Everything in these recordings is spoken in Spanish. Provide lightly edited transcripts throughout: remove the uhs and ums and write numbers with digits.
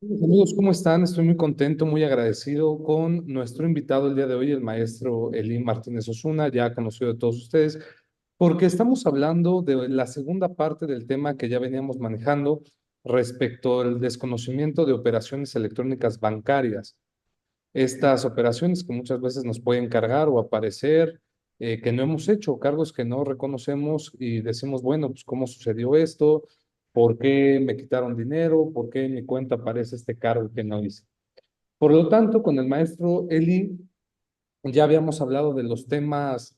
Amigos, ¿cómo están? Estoy muy contento, muy agradecido con nuestro invitado el día de hoy, el maestro Elín Martínez Osuna, ya conocido de todos ustedes, porque estamos hablando de la segunda parte del tema que ya veníamos manejando respecto al desconocimiento de operaciones electrónicas bancarias. Estas operaciones que muchas veces nos pueden cargar o aparecer, que no hemos hecho, cargos que no reconocemos y decimos, bueno, pues ¿cómo sucedió esto? ¿Por qué me quitaron dinero? ¿Por qué en mi cuenta aparece este cargo que no hice? Por lo tanto, con el maestro Eli ya habíamos hablado de los temas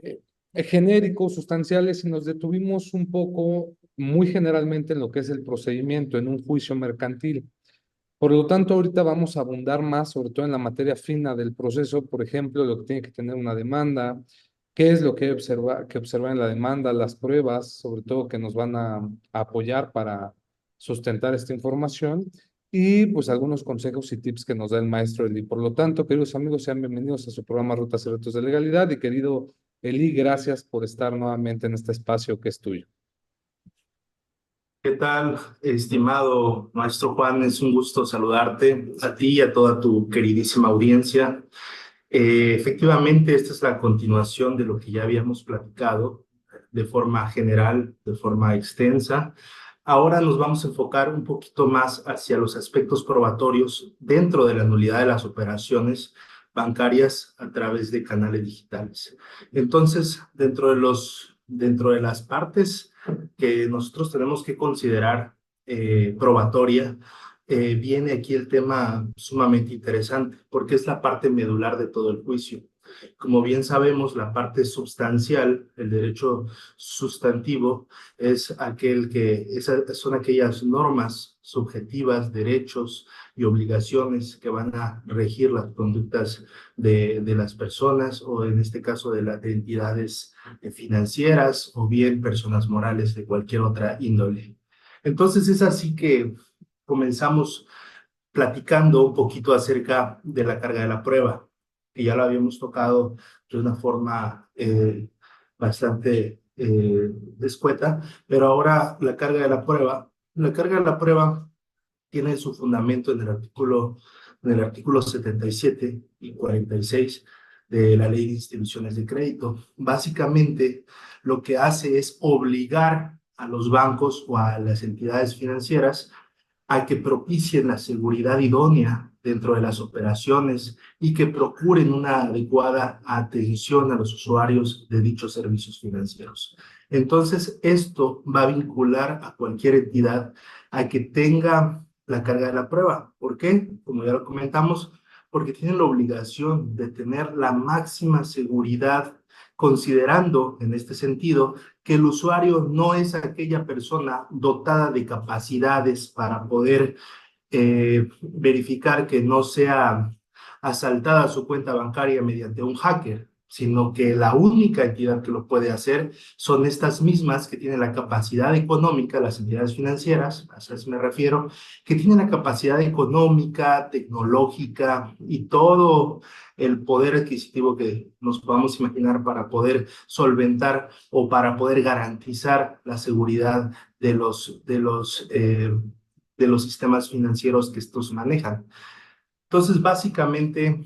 eh, genéricos, sustanciales, y nos detuvimos un poco, muy generalmente, en lo que es el procedimiento en un juicio mercantil. Por lo tanto, ahorita vamos a abundar más, sobre todo en la materia fina del proceso, por ejemplo, lo que tiene que tener una demanda, qué es lo que observar en la demanda, las pruebas, sobre todo que nos van a apoyar para sustentar esta información, y pues algunos consejos y tips que nos da el maestro Eli. Por lo tanto, queridos amigos, sean bienvenidos a su programa Rutas y Retos de Legalidad, y querido Eli, gracias por estar nuevamente en este espacio que es tuyo. ¿Qué tal, estimado maestro Juan? Es un gusto saludarte a ti y a toda tu queridísima audiencia. Efectivamente, esta es la continuación de lo que ya habíamos platicado de forma general, de forma extensa. Ahora nos vamos a enfocar un poquito más hacia los aspectos probatorios dentro de la nulidad de las operaciones bancarias a través de canales digitales. Entonces, dentro de las partes que nosotros tenemos que considerar probatoria, viene aquí el tema sumamente interesante, porque es la parte medular de todo el juicio. Como bien sabemos, la parte sustancial, el derecho sustantivo, es son aquellas normas subjetivas, derechos y obligaciones que van a regir las conductas de las personas, o en este caso de entidades financieras o bien personas morales de cualquier otra índole. Entonces es así que comenzamos platicando un poquito acerca de la carga de la prueba, que ya lo habíamos tocado de una forma bastante escueta, pero ahora la carga de la prueba tiene su fundamento en el artículo 77 y 46 de la Ley de Instituciones de Crédito. Básicamente, lo que hace es obligar a los bancos o a las entidades financieras a que propicien la seguridad idónea dentro de las operaciones y que procuren una adecuada atención a los usuarios de dichos servicios financieros. Entonces, esto va a vincular a cualquier entidad a que tenga la carga de la prueba. ¿Por qué? Como ya lo comentamos, porque tienen la obligación de tener la máxima seguridad, considerando en este sentido que el usuario no es aquella persona dotada de capacidades para poder verificar que no sea asaltada su cuenta bancaria mediante un hacker, sino que la única entidad que lo puede hacer son estas mismas que tienen la capacidad económica, las entidades financieras, a esas me refiero, que tienen la capacidad económica, tecnológica y todo el poder adquisitivo que nos podamos imaginar para poder solventar o para poder garantizar la seguridad de los sistemas financieros que estos manejan. Entonces, básicamente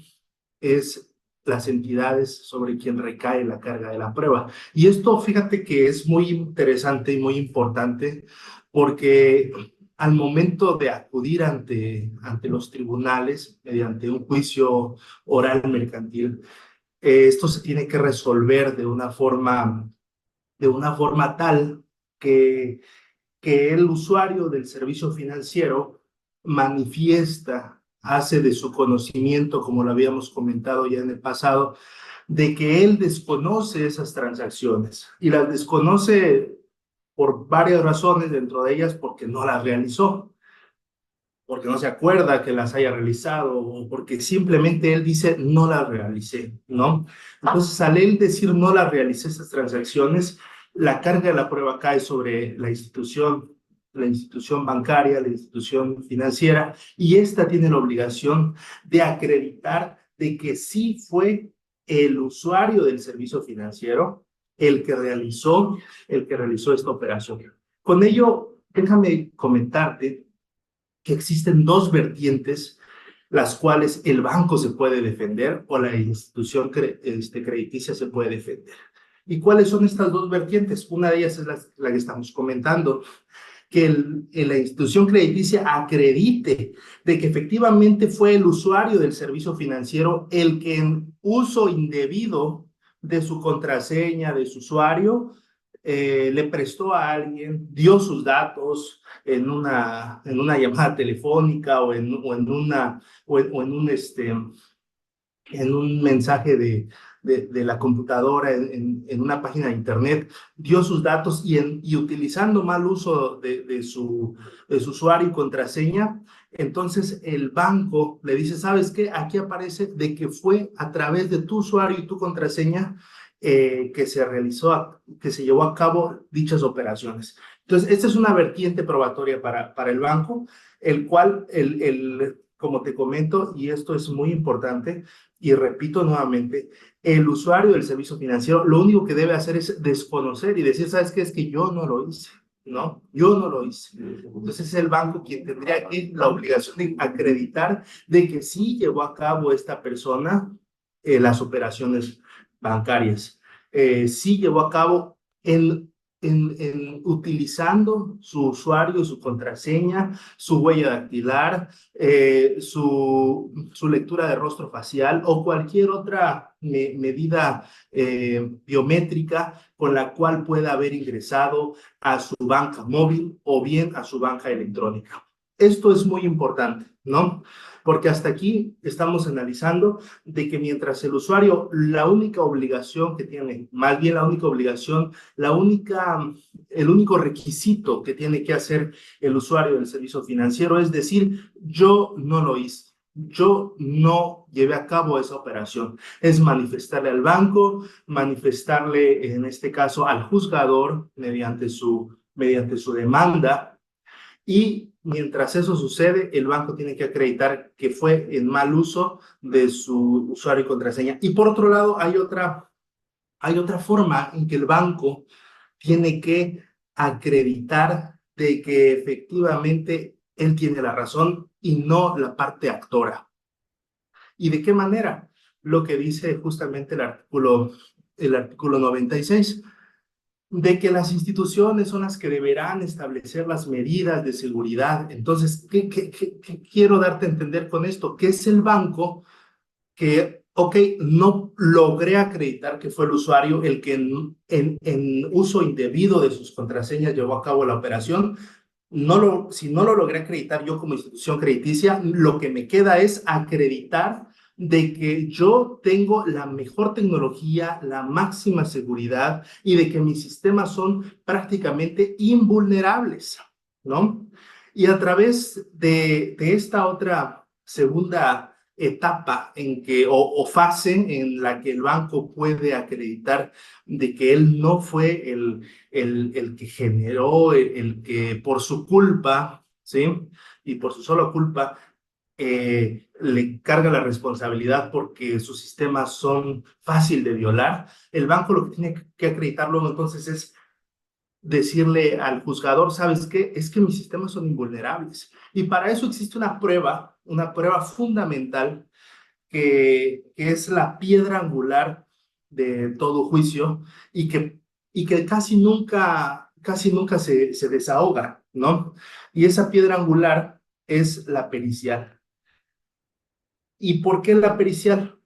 es las entidades sobre quien recae la carga de la prueba. Y esto, fíjate que es muy interesante y muy importante porque al momento de acudir ante los tribunales mediante un juicio oral mercantil, esto se tiene que resolver de una forma tal que el usuario del servicio financiero manifiesta, hace de su conocimiento, como lo habíamos comentado ya en el pasado, de que él desconoce esas transacciones y las desconoce por varias razones, dentro de ellas porque no las realizó, porque no se acuerda que las haya realizado o porque simplemente él dice no las realicé, ¿no? Entonces, al él decir no las realicé esas transacciones, la carga de la prueba cae sobre la institución bancaria, la institución financiera, y esta tiene la obligación de acreditar de que sí fue el usuario del servicio financiero el que realizó esta operación. Con ello, déjame comentarte que existen dos vertientes las cuales el banco se puede defender o la institución crediticia se puede defender. ¿Y cuáles son estas dos vertientes? Una de ellas es la que estamos comentando, que la institución crediticia acredite de que efectivamente fue el usuario del servicio financiero el que en uso indebido de su contraseña, de su usuario, le prestó a alguien, dio sus datos en una llamada telefónica en un mensaje de la computadora, en una página de internet, dio sus datos y utilizando mal uso de su usuario y contraseña, entonces el banco le dice, ¿sabes qué? Aquí aparece de que fue a través de tu usuario y tu contraseña que que se llevó a cabo dichas operaciones. Entonces, esta es una vertiente probatoria para el banco, el cual, como te comento, y esto es muy importante, y repito nuevamente, el usuario del servicio financiero lo único que debe hacer es desconocer y decir, ¿sabes qué? Es que yo no lo hice, ¿no? Yo no lo hice. Entonces es el banco quien tendría la obligación de acreditar de que sí llevó a cabo esta persona las operaciones bancarias. Sí llevó a cabo utilizando su usuario, su contraseña, su huella dactilar, su lectura de rostro facial o cualquier otra medida biométrica con la cual pueda haber ingresado a su banca móvil o bien a su banca electrónica. Esto es muy importante, ¿no? Porque hasta aquí estamos analizando de que mientras el usuario, la única obligación que tiene, más bien la única obligación, el único requisito que tiene que hacer el usuario del servicio financiero es decir, yo no lo hice, yo no llevé a cabo esa operación. Es manifestarle al banco, manifestarle, en este caso, al juzgador mediante su demanda. Y mientras eso sucede, el banco tiene que acreditar que fue el mal uso de su usuario y contraseña. Y por otro lado, hay otra forma en que el banco tiene que acreditar de que efectivamente él tiene la razón y no la parte actora. ¿Y de qué manera? Lo que dice justamente el artículo 96 de que las instituciones son las que deberán establecer las medidas de seguridad. Entonces, ¿qué quiero darte a entender con esto? Que es el banco que, ok, no logré acreditar que fue el usuario el que en uso indebido de sus contraseñas llevó a cabo la operación. Si no lo logré acreditar yo como institución crediticia, lo que me queda es acreditar de que yo tengo la mejor tecnología, la máxima seguridad y de que mis sistemas son prácticamente invulnerables, ¿no? Y a través de esta otra segunda etapa o fase en la que el banco puede acreditar de que él no fue el que generó, el que por su culpa, ¿sí? Y por su sola culpa, le carga la responsabilidad porque sus sistemas son fácil de violar. El banco lo que tiene que acreditar luego entonces es decirle al juzgador, ¿sabes qué? Es que mis sistemas son invulnerables. Y para eso existe una prueba fundamental que es la piedra angular de todo juicio y que casi nunca se desahoga, ¿no? Y esa piedra angular es la pericial. ¿Y por qué la pericial?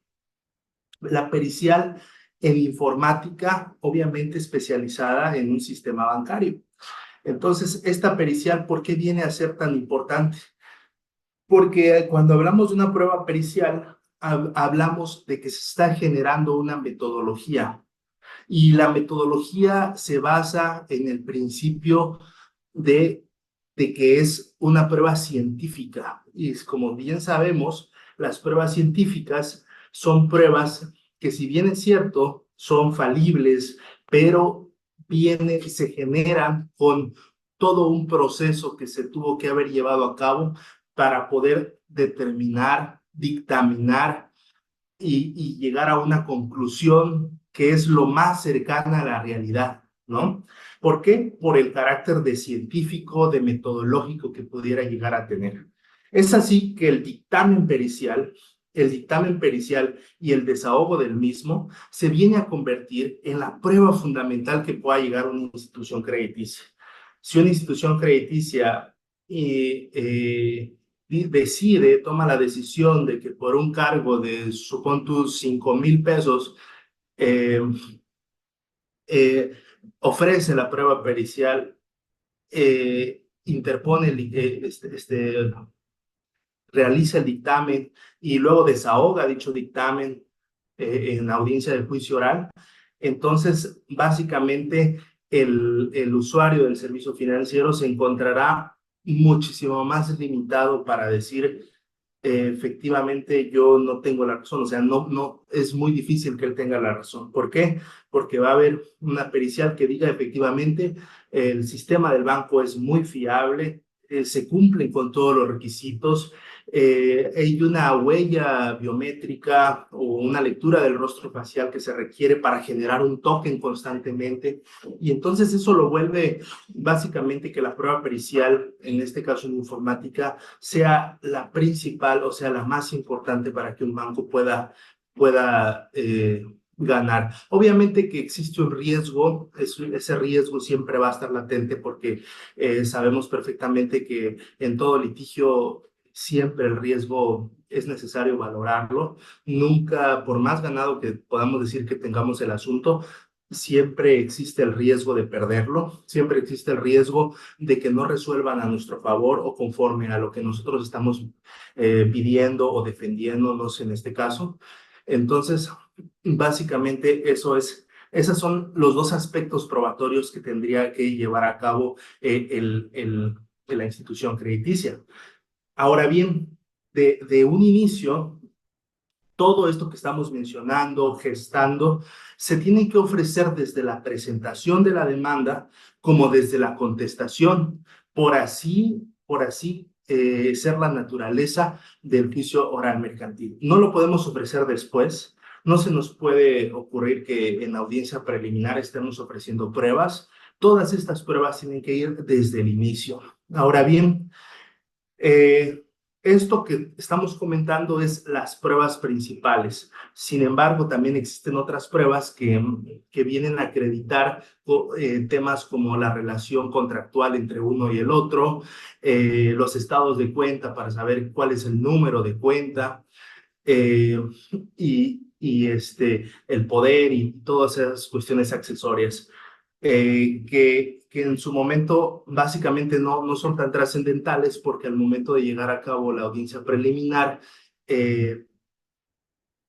La pericial en informática, obviamente especializada en un sistema bancario. Entonces, esta pericial, ¿por qué viene a ser tan importante? Porque cuando hablamos de una prueba pericial, hablamos de que se está generando una metodología y la metodología se basa en el principio de, de que es una prueba científica. Y como bien sabemos, las pruebas científicas son pruebas que si bien es cierto, son falibles, pero se generan con todo un proceso que se tuvo que haber llevado a cabo para poder determinar, dictaminar y llegar a una conclusión que es lo más cercana a la realidad, ¿no? ¿Por qué? Por el carácter de científico, de metodológico que pudiera llegar a tener. Es así que el dictamen pericial y el desahogo del mismo se viene a convertir en la prueba fundamental que pueda llegar a una institución crediticia. Si una institución crediticia decide, toma la decisión de que por un cargo de, supón tus 5,000 pesos, eh, eh, ofrece la prueba pericial, interpone, realiza el dictamen y luego desahoga dicho dictamen en audiencia del juicio oral, entonces básicamente el usuario del servicio financiero se encontrará muchísimo más limitado para decir efectivamente yo no tengo la razón, o sea, no, es muy difícil que él tenga la razón. ¿Por qué? Porque va a haber una pericial que diga efectivamente el sistema del banco es muy fiable, se cumplen con todos los requisitos, hay una huella biométrica o una lectura del rostro facial que se requiere para generar un token constantemente, y entonces eso lo vuelve básicamente que la prueba pericial, en este caso en informática, sea la principal, o sea, la más importante para que un banco pueda ganar. Obviamente que existe un riesgo, ese riesgo siempre va a estar latente porque sabemos perfectamente que en todo litigio siempre el riesgo es necesario valorarlo. Nunca, por más ganado que podamos decir que tengamos el asunto, siempre existe el riesgo de perderlo, siempre existe el riesgo de que no resuelvan a nuestro favor o conforme a lo que nosotros estamos pidiendo o defendiéndonos en este caso. Entonces, básicamente esos son los dos aspectos probatorios que tendría que llevar a cabo la institución crediticia. Ahora bien, de un inicio, todo esto que estamos mencionando, gestando, se tiene que ofrecer desde la presentación de la demanda como desde la contestación, por así ser la naturaleza del juicio oral mercantil. No lo podemos ofrecer después, no se nos puede ocurrir que en audiencia preliminar estemos ofreciendo pruebas. Todas estas pruebas tienen que ir desde el inicio. Ahora bien, esto que estamos comentando es las pruebas principales. Sin embargo, también existen otras pruebas que vienen a acreditar temas como la relación contractual entre uno y el otro, los estados de cuenta para saber cuál es el número de cuenta, eh, y el poder y todas esas cuestiones accesorias que en su momento básicamente no son tan trascendentales porque al momento de llegar a cabo la audiencia preliminar, eh,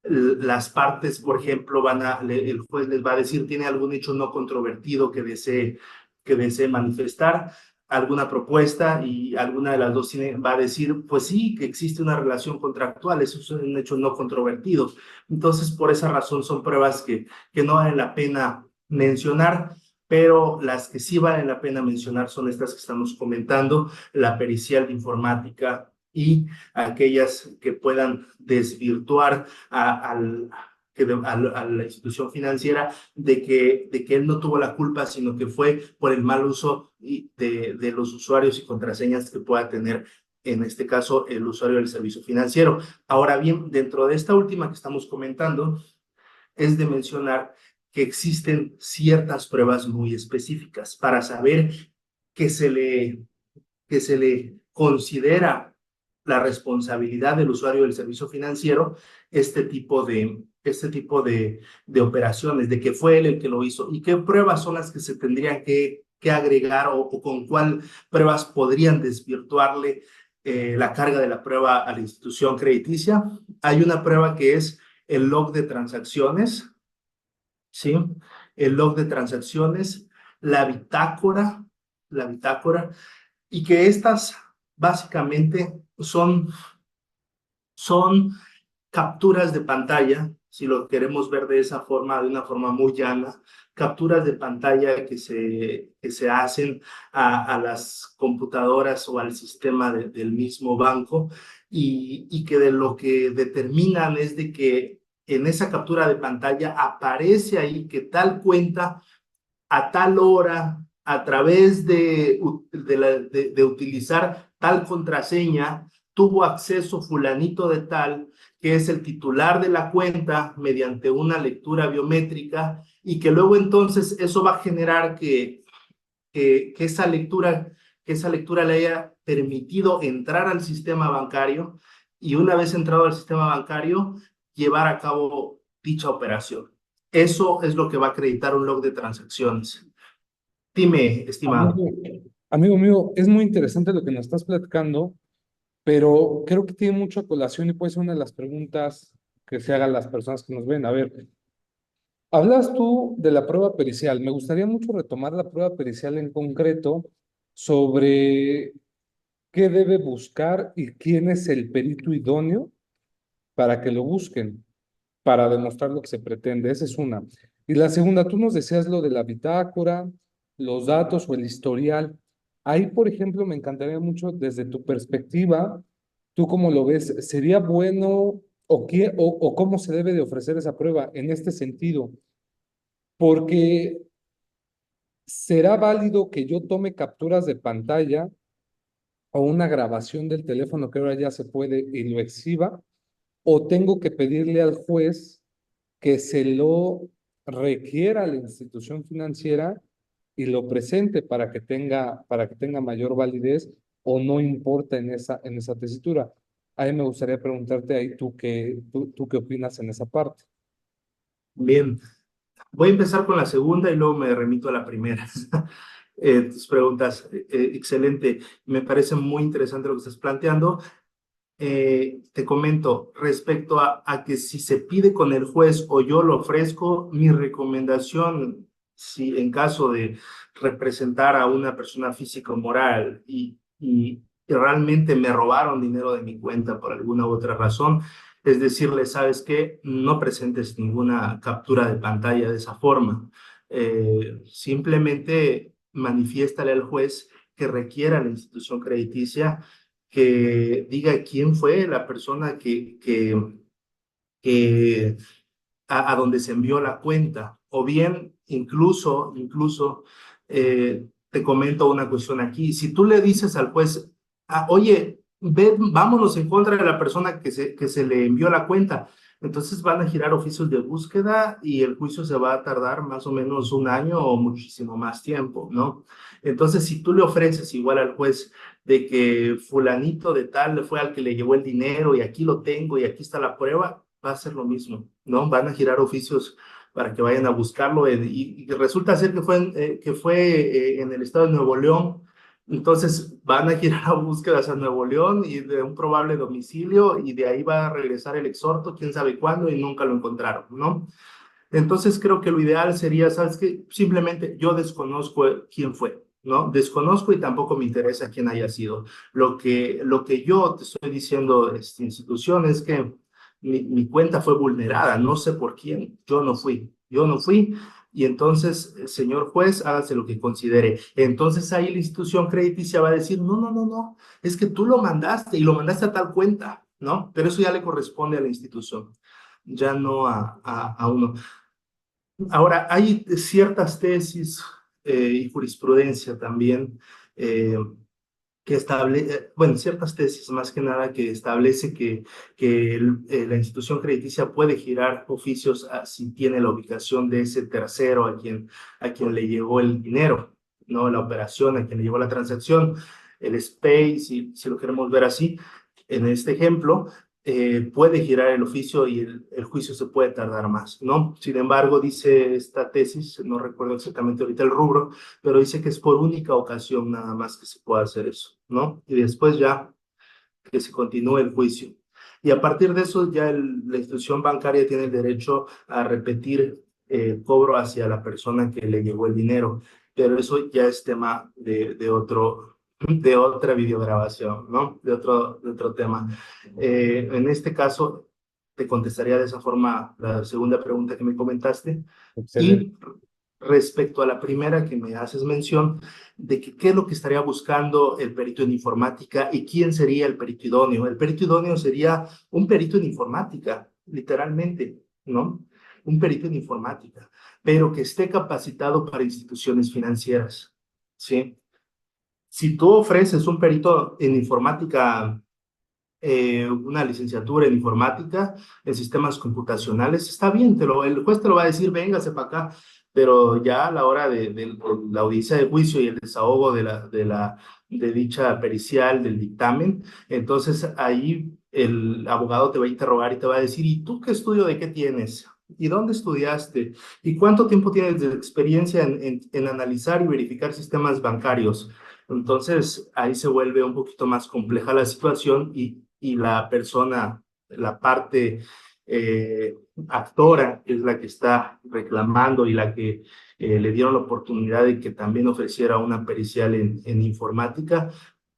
las partes, por ejemplo, el juez les va a decir, ¿tiene algún hecho no controvertido que desee manifestar? Alguna propuesta, y alguna de las dos va a decir, pues sí, que existe una relación contractual, eso es un hecho no controvertido. Entonces, por esa razón son pruebas que no vale la pena mencionar, pero las que sí valen la pena mencionar son estas que estamos comentando, la pericial de informática y aquellas que puedan desvirtuar a la institución financiera de que él no tuvo la culpa, sino que fue por el mal uso de los usuarios y contraseñas que pueda tener, en este caso, el usuario del servicio financiero. Ahora bien, dentro de esta última que estamos comentando, es de mencionar que existen ciertas pruebas muy específicas para saber que se le considera la responsabilidad del usuario del servicio financiero este tipo de operaciones, de que fue él el que lo hizo, y qué pruebas son las que se tendrían que agregar o con cuál pruebas podrían desvirtuarle la carga de la prueba a la institución crediticia. Hay una prueba que es el log de transacciones, ¿sí? El log de transacciones, la bitácora, y que estas básicamente son capturas de pantalla, si lo queremos ver de esa forma, de una forma muy llana, capturas de pantalla que se hacen a las computadoras o al sistema del mismo banco, y que de lo que determinan es de que en esa captura de pantalla aparece ahí que tal cuenta a tal hora a través de utilizar tal contraseña, tuvo acceso fulanito de tal, que es el titular de la cuenta, mediante una lectura biométrica, y que luego entonces eso va a generar que esa lectura le haya permitido entrar al sistema bancario, y una vez entrado al sistema bancario, llevar a cabo dicha operación. Eso es lo que va a acreditar un log de transacciones. Dime, estimado. Amigo, amigo mío, es muy interesante lo que nos estás platicando, pero creo que tiene mucha colación y puede ser una de las preguntas que se hagan las personas que nos ven. A ver, hablas tú de la prueba pericial. Me gustaría mucho retomar la prueba pericial en concreto sobre qué debe buscar y quién es el perito idóneo para que lo busquen, para demostrar lo que se pretende. Esa es una. Y la segunda, tú nos decías lo de la bitácora, los datos o el historial. Ahí, por ejemplo, me encantaría mucho desde tu perspectiva, ¿tú cómo lo ves? ¿Sería bueno o cómo se debe de ofrecer esa prueba en este sentido? Porque ¿será válido que yo tome capturas de pantalla o una grabación del teléfono que ahora ya se puede y lo exhiba? ¿O tengo que pedirle al juez que se lo requiera a la institución financiera y lo presente para que tenga mayor validez o no importa en esa tesitura? Ahí me gustaría preguntarte ahí tú qué opinas en esa parte. Bien, voy a empezar con la segunda y luego me remito a la primera. Tus preguntas, excelente. Me parece muy interesante lo que estás planteando. Te comento respecto a que si se pide con el juez o yo lo ofrezco, mi recomendación, si en caso de representar a una persona física o moral y realmente me robaron dinero de mi cuenta por alguna u otra razón, es decirle, ¿sabes qué? No presentes ninguna captura de pantalla de esa forma. Simplemente manifiéstale al juez que requiera la institución crediticia que diga quién fue la persona que a donde se envió la cuenta. O bien, te comento una cuestión aquí. Si tú le dices al juez, oye, vámonos en contra de la persona que se le envió la cuenta, entonces van a girar oficios de búsqueda y el juicio se va a tardar más o menos un año o muchísimo más tiempo, ¿no? Entonces, si tú le ofreces igual al juez de que fulanito de tal fue al que le llevó el dinero y aquí lo tengo y aquí está la prueba, va a ser lo mismo, ¿no? Van a girar oficios para que vayan a buscarlo y resulta ser que fue en el estado de Nuevo León. Entonces van a girar a búsquedas a Nuevo León y de un probable domicilio y de ahí va a regresar el exhorto, quién sabe cuándo, y nunca lo encontraron, ¿no? Entonces creo que lo ideal sería, ¿sabes qué? Simplemente yo desconozco quién fue, ¿no? Desconozco y tampoco me interesa quién haya sido. Lo que yo te estoy diciendo, esta institución, es que mi cuenta fue vulnerada, no sé por quién, yo no fui, y entonces, señor juez, hágase lo que considere. Entonces ahí la institución crediticia va a decir, no, es que tú lo mandaste y lo mandaste a tal cuenta, ¿no? Pero eso ya le corresponde a la institución, ya no a uno. Ahora, hay ciertas tesis y jurisprudencia también eh, bueno, ciertas tesis más que nada que establece que la institución crediticia puede girar oficios si tiene la ubicación de ese tercero a quien le llegó el dinero, ¿no? La operación, a quien le llegó la transacción, el SPAY, si lo queremos ver así, en este ejemplo, puede girar el oficio y el juicio se puede tardar más, ¿no? Sin embargo, dice esta tesis, no recuerdo exactamente ahorita el rubro, pero dice que es por única ocasión nada más que se puede hacer eso, ¿no? Y después ya que se continúe el juicio. Y a partir de eso ya la institución bancaria tiene el derecho a repetir el cobro hacia la persona que le llegó el dinero, pero eso ya es tema de otra videograbación, ¿no? De otro tema. En este caso, te contestaría de esa forma la segunda pregunta que me comentaste. Excelente. Y respecto a la primera que me haces mención, de que qué es lo que estaría buscando el perito en informática y quién sería el perito idóneo. El perito idóneo sería un perito en informática, literalmente, ¿no? Un perito en informática, pero que esté capacitado para instituciones financieras. ¿sí? Si tú ofreces un perito en informática, una licenciatura en informática, en sistemas computacionales, está bien, el juez te lo va a decir, véngase para acá, pero ya a la hora de la audiencia de juicio y el desahogo de dicha pericial, del dictamen, entonces ahí el abogado te va a interrogar y te va a decir, ¿y tú qué estudio de qué tienes? ¿Y dónde estudiaste? ¿Y cuánto tiempo tienes de experiencia en analizar y verificar sistemas bancarios? Entonces, ahí se vuelve un poquito más compleja la situación y la persona, la parte eh, actora, es la que está reclamando y la que le dieron la oportunidad de que también ofreciera una pericial en informática,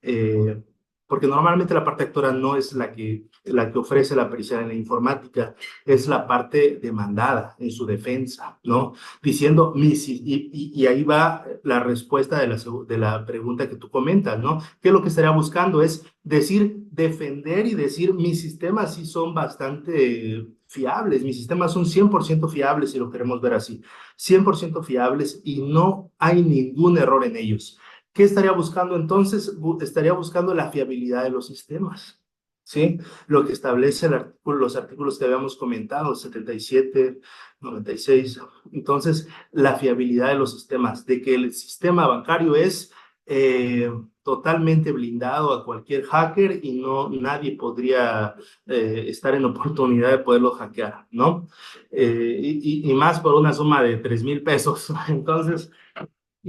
eh, porque normalmente la parte actora no es la que ofrece la pericial en la informática, es la parte demandada en su defensa, ¿no? Diciendo, y ahí va la respuesta de la pregunta que tú comentas, ¿no? Que lo que estaría buscando es decir, defender y decir, mis sistemas sí son bastante fiables, mis sistemas son 100% fiables, si lo queremos ver así, 100% fiables y no hay ningún error en ellos. ¿Qué estaría buscando entonces? Estaría buscando la fiabilidad de los sistemas. ¿Sí? Lo que establece los artículos que habíamos comentado, 77, 96. Entonces, la fiabilidad de los sistemas, de que el sistema bancario es totalmente blindado a cualquier hacker y no nadie podría estar en oportunidad de poderlo hackear, ¿no? Y más por una suma de 3,000 pesos. Entonces,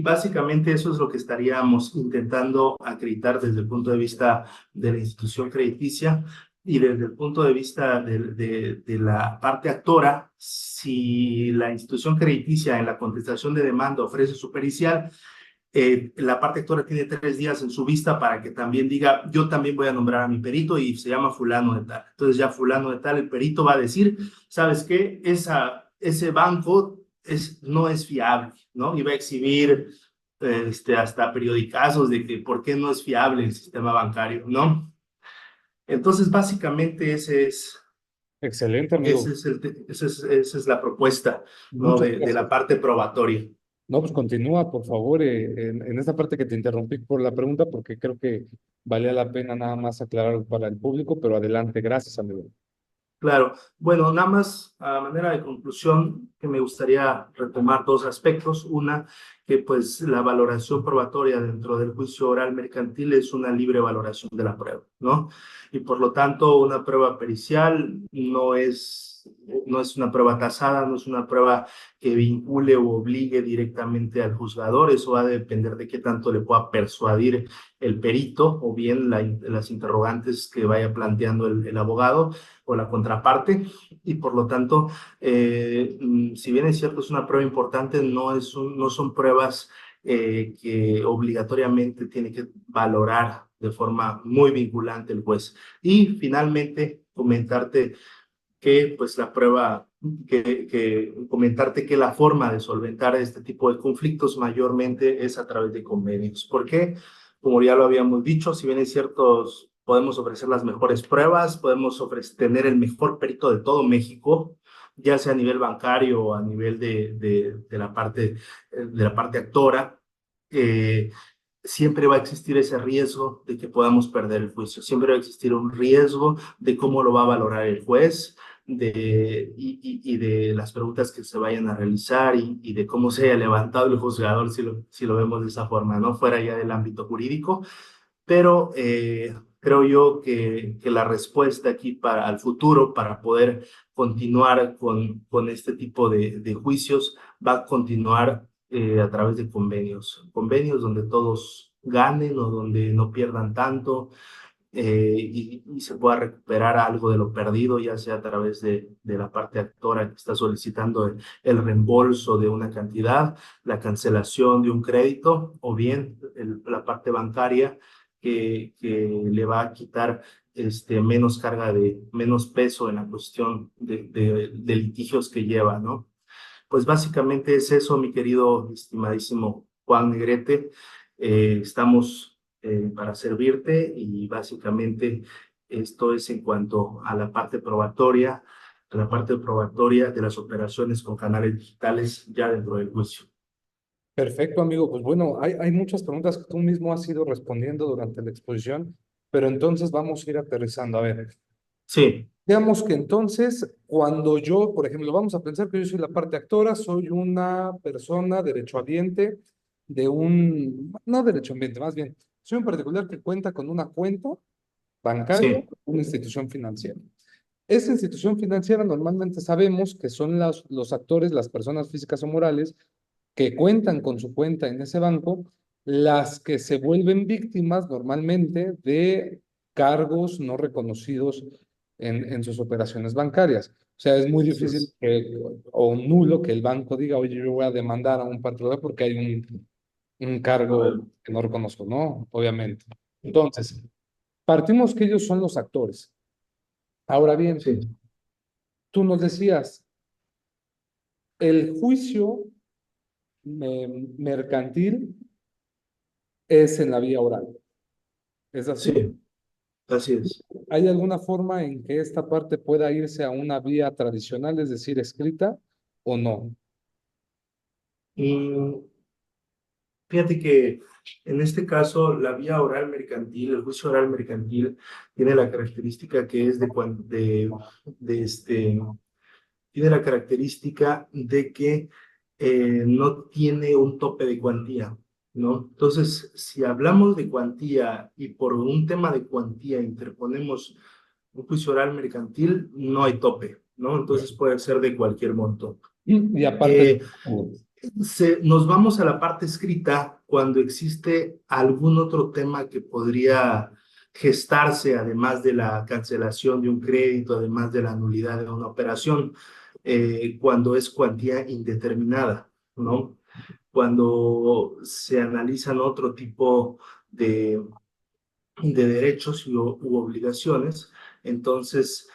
básicamente eso es lo que estaríamos intentando acreditar desde el punto de vista de la institución crediticia y desde el punto de vista de la parte actora. Si la institución crediticia en la contestación de demanda ofrece su pericial, la parte actora tiene 3 días en su vista para que también diga, yo también voy a nombrar a mi perito y se llama fulano de tal. Entonces ya fulano de tal, el perito va a decir, ¿sabes qué? Ese banco no es fiable, ¿no? Y va a exhibir hasta periodicazos de que por qué no es fiable el sistema bancario, ¿no? Entonces, básicamente Excelente, amigo. esa es la propuesta, ¿no? Muchas De la gracias. parte probatoria. No, pues continúa, por favor, en esta parte que te interrumpí por la pregunta, porque creo que valía la pena nada más aclarar para el público, pero adelante, gracias, amigo. Claro, bueno, nada más a manera de conclusión, que me gustaría retomar dos aspectos. Una, que pues la valoración probatoria dentro del juicio oral mercantil es una libre valoración de la prueba, ¿no? Y por lo tanto, una prueba pericial no es una prueba tasada, no es una prueba que vincule o obligue directamente al juzgador. Eso va a depender de qué tanto le pueda persuadir el perito o bien las interrogantes que vaya planteando el abogado o la contraparte, y por lo tanto, si bien es cierto, es una prueba importante, no son pruebas que obligatoriamente tiene que valorar de forma muy vinculante el juez. Y finalmente, comentarte que pues la prueba, comentarte que la forma de solventar este tipo de conflictos mayormente es a través de convenios. ¿Por qué? Como ya lo habíamos dicho, si bien es cierto, podemos ofrecer las mejores pruebas, podemos tener el mejor perito de todo México, ya sea a nivel bancario o a nivel de la parte actora. eh, Siempre va a existir ese riesgo de que podamos perder el juicio, siempre va a existir un riesgo de cómo lo va a valorar el juez, y de las preguntas que se vayan a realizar y de cómo se haya levantado el juzgador, si lo vemos de esa forma, ¿no? Fuera ya del ámbito jurídico, pero creo yo que la respuesta aquí para el futuro, para poder continuar con este tipo de juicios, va a continuar a través de convenios donde todos ganen o donde no pierdan tanto, y se pueda recuperar algo de lo perdido, ya sea a través de la parte actora que está solicitando el reembolso de una cantidad, la cancelación de un crédito, o bien la parte bancaria que le va a quitar menos carga menos peso en la cuestión de litigios que lleva, ¿no? Pues básicamente es eso, mi querido, estimadísimo Juan Negrete. Estamos para servirte, y básicamente esto es en cuanto a la parte probatoria de las operaciones con canales digitales ya dentro del juicio. Perfecto, amigo. Pues bueno, hay muchas preguntas que tú mismo has ido respondiendo durante la exposición, pero entonces vamos a ir aterrizando. A ver, Sí, digamos que entonces, cuando yo, por ejemplo, vamos a pensar que yo soy la parte actora, soy una persona derechohabiente de no derechohabiente, más bien, soy un particular que cuenta con una cuenta bancaria, sí, una institución financiera. Esa institución financiera normalmente sabemos que son los actores, las personas físicas o morales que cuentan con su cuenta en ese banco, las que se vuelven víctimas normalmente de cargos no reconocidos en sus operaciones bancarias. O sea, es muy así difícil es. o nulo que el banco diga, oye, yo voy a demandar a un particular porque hay un A ver, cargo que no reconozco, ¿no? Obviamente. Entonces, partimos que ellos son los actores. Ahora bien, sí, tú nos decías, el juicio mercantil es en la vía oral. ¿Es así? sí, así es. ¿Hay alguna forma en que esta parte pueda irse a una vía tradicional, es decir, escrita, o no? Y fíjate que en este caso la vía oral mercantil, el juicio oral mercantil, tiene la característica que es de tiene la característica de que no tiene un tope de cuantía, ¿no? Entonces, si hablamos de cuantía y por un tema de cuantía interponemos un juicio oral mercantil, no hay tope, ¿no? Entonces puede ser de cualquier monto. Y aparte, Eh, Nos vamos a la parte escrita cuando existe algún otro tema que podría gestarse, además de la cancelación de un crédito, además de la nulidad de una operación, cuando es cuantía indeterminada, ¿no? Cuando se analizan otro tipo de de derechos u obligaciones, entonces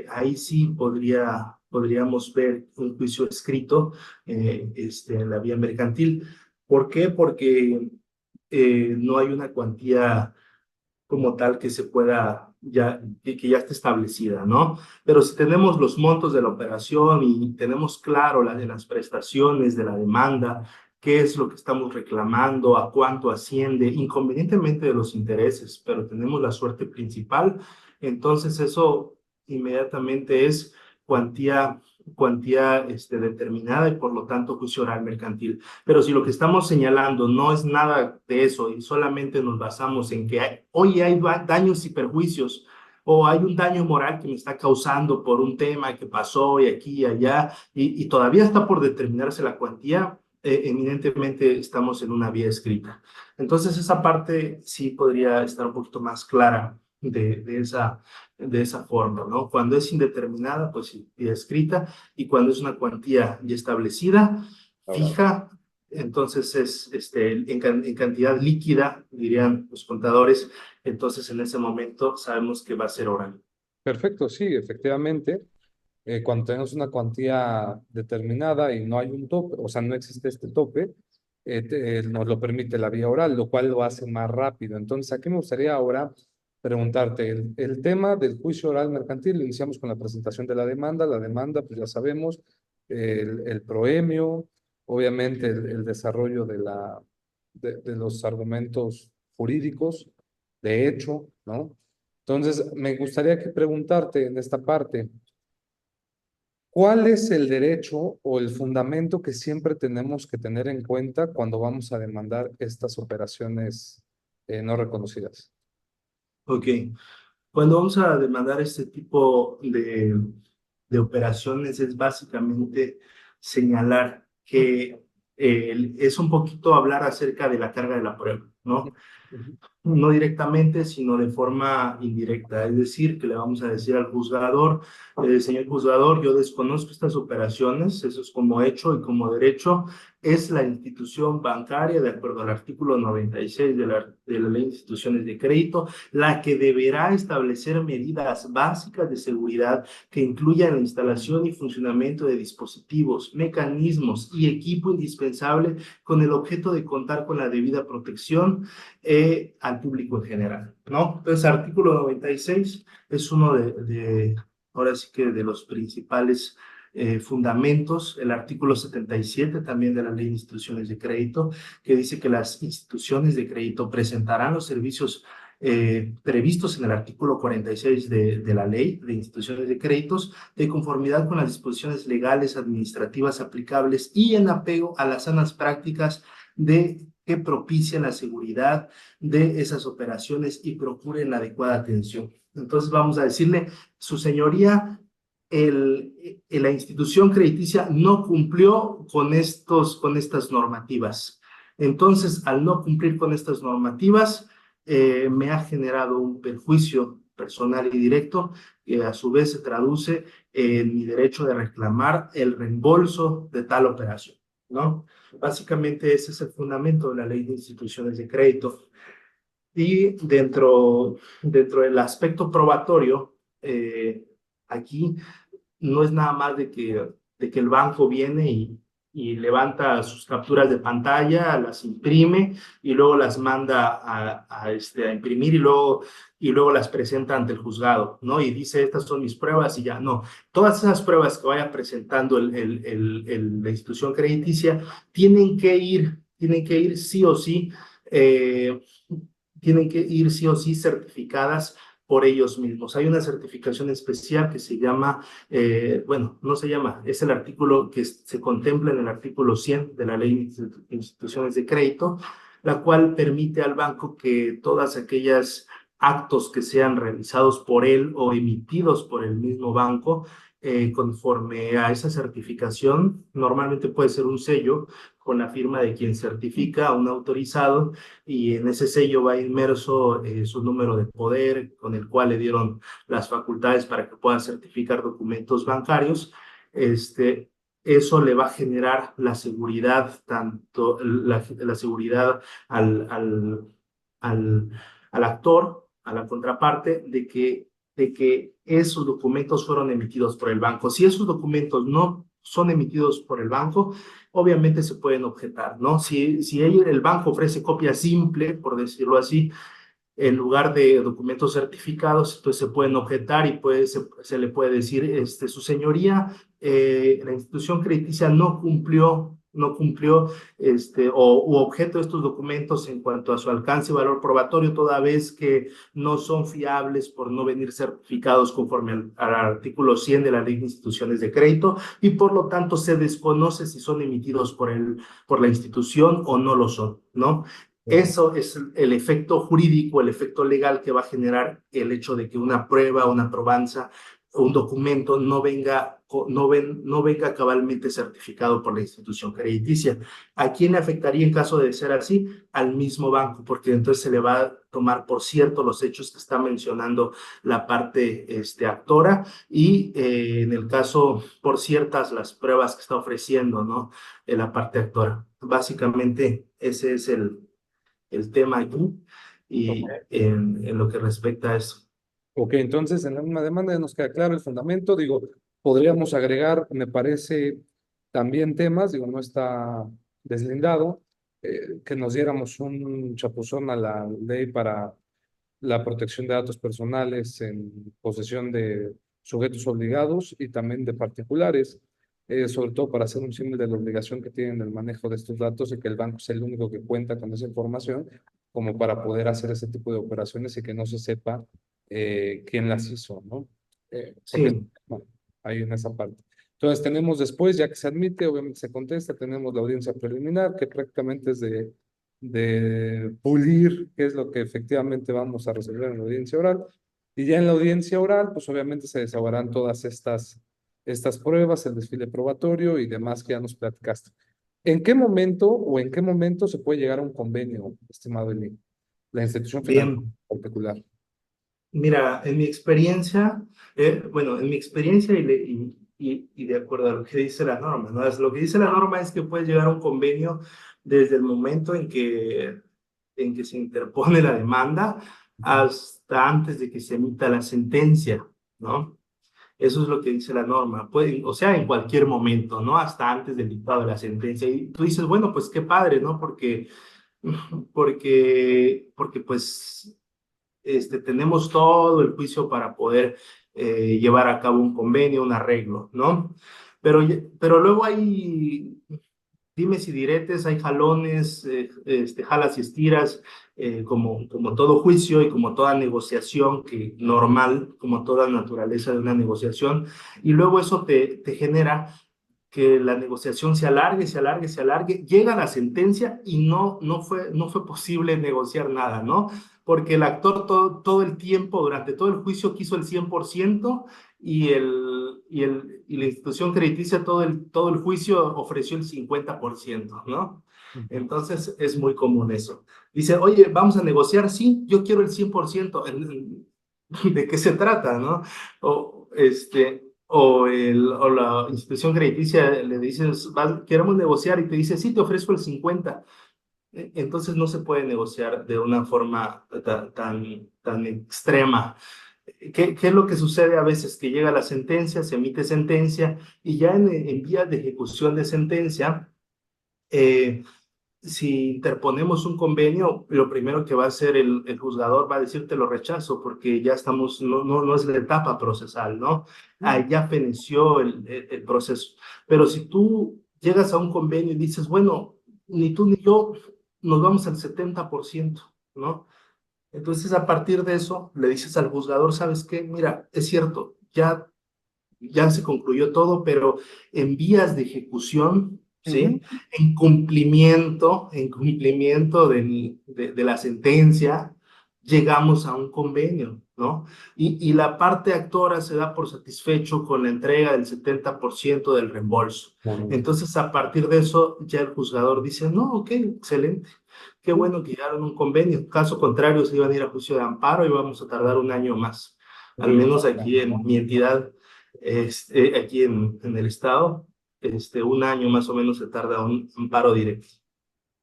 ahí sí podríamos ver un juicio escrito en la vía mercantil. ¿Por qué? Porque no hay una cuantía como tal que se pueda que ya esté establecida, ¿no? Pero si tenemos los montos de la operación y tenemos claro de las prestaciones de la demanda, qué es lo que estamos reclamando, a cuánto asciende, inconvenientemente de los intereses, pero tenemos la suerte principal, entonces eso inmediatamente es cuantía determinada y por lo tanto juicio oral mercantil. Pero si lo que estamos señalando no es nada de eso y solamente nos basamos en que hoy hay daños y perjuicios o hay un daño moral que me está causando por un tema que pasó y aquí y allá y todavía está por determinarse la cuantía, eminentemente estamos en una vía escrita. Entonces esa parte sí podría estar un poquito más clara de esa forma, ¿no? Cuando es indeterminada, pues sí, vía escrita, y cuando es una cuantía ya establecida, ahora, fija, entonces es en cantidad líquida, dirían los contadores, entonces en ese momento sabemos que va a ser oral. perfecto, sí, efectivamente. Cuando tenemos una cuantía determinada y no hay un tope, o sea, no existe este tope, nos lo permite la vía oral, lo cual lo hace más rápido. Entonces, aquí me gustaría ahora preguntarte, el tema del juicio oral mercantil, iniciamos con la presentación de la demanda, pues ya sabemos, el proemio, obviamente el desarrollo de los argumentos jurídicos, de hecho, ¿no? Entonces, me gustaría que preguntarte en esta parte, ¿cuál es el derecho o el fundamento que siempre tenemos que tener en cuenta cuando vamos a demandar estas operaciones no reconocidas? Ok, cuando vamos a demandar este tipo de operaciones es básicamente señalar que es un poquito hablar acerca de la carga de la prueba, ¿no? Ujú. No directamente, sino de forma indirecta. Es decir, que le vamos a decir al juzgador, señor juzgador, yo desconozco estas operaciones, eso es como hecho y como derecho, es la institución bancaria, de acuerdo al artículo 96 de la Ley de Instituciones de Crédito, la que deberá establecer medidas básicas de seguridad que incluyan la instalación y funcionamiento de dispositivos, mecanismos y equipo indispensable con el objeto de contar con la debida protección al público en general, ¿no? Entonces, artículo 96 es uno ahora sí que de los principales fundamentos, el artículo 77 también de la Ley de Instituciones de Crédito, que dice que las instituciones de crédito presentarán los servicios previstos en el artículo 46 de la Ley de Instituciones de Créditos, de conformidad con las disposiciones legales, administrativas aplicables y en apego a las sanas prácticas que propicien la seguridad de esas operaciones y procuren la adecuada atención. Entonces vamos a decirle, su señoría, la institución crediticia no cumplió con estas normativas. Entonces, al no cumplir con estas normativas, me ha generado un perjuicio personal y directo, que a su vez se traduce en mi derecho de reclamar el reembolso de tal operación, ¿no? Básicamente ese es el fundamento de la Ley de Instituciones de Crédito. Y dentro del aspecto probatorio, aquí no es nada más de que el banco viene y levanta sus capturas de pantalla, las imprime y luego las manda a imprimir y luego las presenta ante el juzgado, ¿no? Y dice, estas son mis pruebas y ya, no. Todas esas pruebas que vaya presentando la institución crediticia tienen que ir sí o sí, eh, tienen que ir sí o sí certificadas por ellos mismos. Hay una certificación especial que se llama, bueno, no se llama, es el artículo que se contempla en el artículo 100 de la Ley de Instituciones de Crédito, la cual permite al banco que todas aquellas actos que sean realizados por él o emitidos por el mismo banco, conforme a esa certificación, normalmente puede ser un sello con la firma de quien certifica, un autorizado, y en ese sello va inmerso su número de poder con el cual le dieron las facultades para que pueda certificar documentos bancarios. Eso le va a generar la seguridad, tanto la seguridad al, al actor, a la contraparte, de que esos documentos fueron emitidos por el banco. Si esos documentos no son emitidos por el banco, obviamente se pueden objetar, ¿no? Si el banco ofrece copia simple, por decirlo así, en lugar de documentos certificados, pues se pueden objetar y se le puede decir, su señoría, la institución crediticia no cumplió u objeto de estos documentos en cuanto a su alcance y valor probatorio, toda vez que no son fiables por no venir certificados conforme al artículo 100 de la Ley de Instituciones de Crédito, y por lo tanto se desconoce si son emitidos por la institución o no lo son, ¿no? Eso es el efecto jurídico, el efecto legal que va a generar el hecho de que una prueba, una probanza, un documento no venga cabalmente certificado por la institución crediticia. ¿A quién le afectaría en caso de ser así? Al mismo banco, porque entonces se le va a tomar por cierto los hechos que está mencionando la parte actora, y en el caso por ciertas las pruebas que está ofreciendo, ¿no? La parte actora. Básicamente ese es el tema aquí, Ok, y en lo que respecta a eso. ok, entonces en la misma demanda ya nos queda claro el fundamento. Digo, podríamos agregar, me parece, también temas, digo, no está deslindado, que nos diéramos un chapuzón a la ley para la protección de datos personales en posesión de sujetos obligados y también de particulares, sobre todo para hacer un símil de la obligación que tienen el manejo de estos datos y que el banco es el único que cuenta con esa información como para poder hacer ese tipo de operaciones y que no se sepa quién las hizo, ¿no? Porque, Sí, bueno, ahí en esa parte. Entonces tenemos después, ya que se admite, obviamente se contesta, tenemos la audiencia preliminar, que prácticamente es de pulir qué es lo que efectivamente vamos a resolver en la audiencia oral. Y ya en la audiencia oral, pues obviamente se desahogarán todas estas pruebas, el desfile probatorio y demás que ya nos platicaste. ¿En qué momento o en qué momento se puede llegar a un convenio, estimado Eli? La institución financiera bien. en particular. Mira, en mi experiencia, bueno, en mi experiencia y de acuerdo a lo que dice la norma, ¿no? Lo que dice la norma es que puedes llegar a un convenio desde el momento en que se interpone la demanda hasta antes de que se emita la sentencia, ¿no? Eso es lo que dice la norma. Puede, o sea, en cualquier momento, ¿no? Hasta antes del dictado de la sentencia. Y tú dices, bueno, pues qué padre, ¿no? Porque pues tenemos todo el juicio para poder llevar a cabo un convenio, un arreglo, ¿no? pero luego hay dimes y diretes, hay jalones, jalas y estiras, como todo juicio y como toda negociación que normal, como toda naturaleza de una negociación, y luego eso te genera que la negociación se alargue, se alargue, se alargue, llega la sentencia y no fue posible negociar nada, ¿no? Porque el actor todo el tiempo, durante todo el juicio, quiso el 100% y la institución crediticia todo el juicio ofreció el 50%, ¿no? Ujú. Entonces es muy común eso. Dice, oye, vamos a negociar, sí, yo quiero el 100%. ¿De qué se trata, no? O la institución crediticia le dices, queremos negociar y te dice, sí, te ofrezco el 50. Entonces no se puede negociar de una forma tan extrema. ¿Qué es lo que sucede a veces? Que llega la sentencia, se emite sentencia y ya en vías de ejecución de sentencia, eh, si interponemos un convenio, lo primero que va a hacer el juzgador va a decir te lo rechazo porque ya estamos, no es la etapa procesal, ¿no? Ahí ya feneció el proceso. Pero si tú llegas a un convenio y dices, bueno, ni tú ni yo nos vamos al 70%, ¿no? Entonces a partir de eso le dices al juzgador, ¿sabes qué? Mira, es cierto, ya se concluyó todo, pero en vías de ejecución, Ujú. ¿sí? En cumplimiento de la sentencia, llegamos a un convenio, ¿no? Y la parte actora se da por satisfecho con la entrega del 70% del reembolso. Bueno, Entonces, a partir de eso, ya el juzgador dice, no, ok, excelente. Qué bueno que llegaron a un convenio. Caso contrario, se iban a ir a juicio de amparo y vamos a tardar un año más. Al sí. menos aquí en mi entidad, aquí en el estado, un año más o menos se tarda un amparo directo.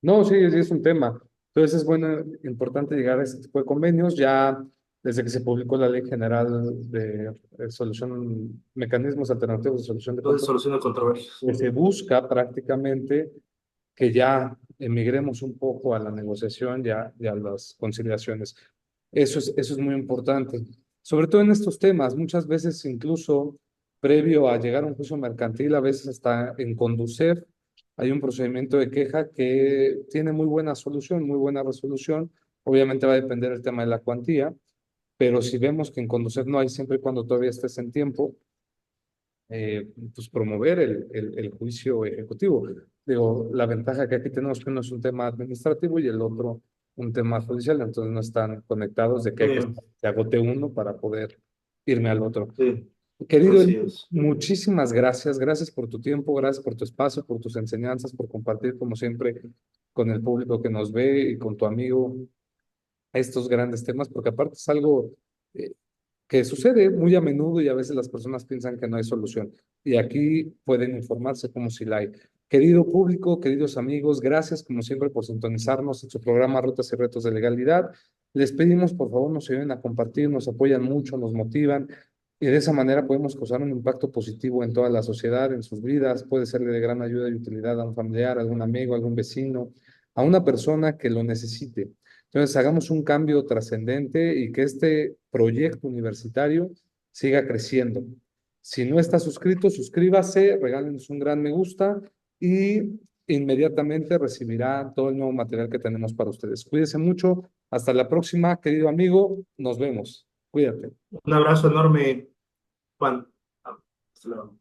No, sí, sí es un tema. Entonces es bueno, importante llegar a este tipo de convenios. Ya desde que se publicó la Ley General de Solución, Mecanismos Alternativos de Solución de Entonces, Controversias, solución de controversias. que se busca prácticamente que ya emigremos un poco a la negociación y a las conciliaciones. Eso es muy importante, sobre todo en estos temas. Muchas veces, incluso previo a llegar a un juicio mercantil, a veces hasta en conducir, hay un procedimiento de queja que tiene muy buena solución, muy buena resolución. Obviamente va a depender el tema de la cuantía, pero si vemos que en conducir no hay, siempre y cuando todavía estés en tiempo, pues promover el juicio ejecutivo. Digo, la ventaja que aquí tenemos que uno es un tema administrativo y el otro un tema judicial, entonces no están conectados de que hay que Sí, se agote uno para poder irme al otro. sí, Querido así Eli, es. muchísimas gracias, gracias por tu tiempo, gracias por tu espacio, por tus enseñanzas, por compartir como siempre con el público que nos ve y con tu amigo estos grandes temas, porque aparte es algo eh, que sucede muy a menudo y a veces las personas piensan que no hay solución. Y aquí pueden informarse como si la hay. Querido público, queridos amigos, gracias como siempre por sintonizarnos en su programa Rutas y Retos de Legalidad. Les pedimos, por favor, nos ayuden a compartir, nos apoyan mucho, nos motivan y de esa manera podemos causar un impacto positivo en toda la sociedad, en sus vidas. Puede serle de gran ayuda y utilidad a un familiar, a algún amigo, a algún vecino, a una persona que lo necesite. Entonces, hagamos un cambio trascendente y que este proyecto universitario siga creciendo. Si no está suscrito, suscríbase, regálenos un gran me gusta y inmediatamente recibirá todo el nuevo material que tenemos para ustedes. Cuídense mucho. Hasta la próxima, querido amigo. Nos vemos. Cuídate. Un abrazo enorme, Juan. Hasta luego.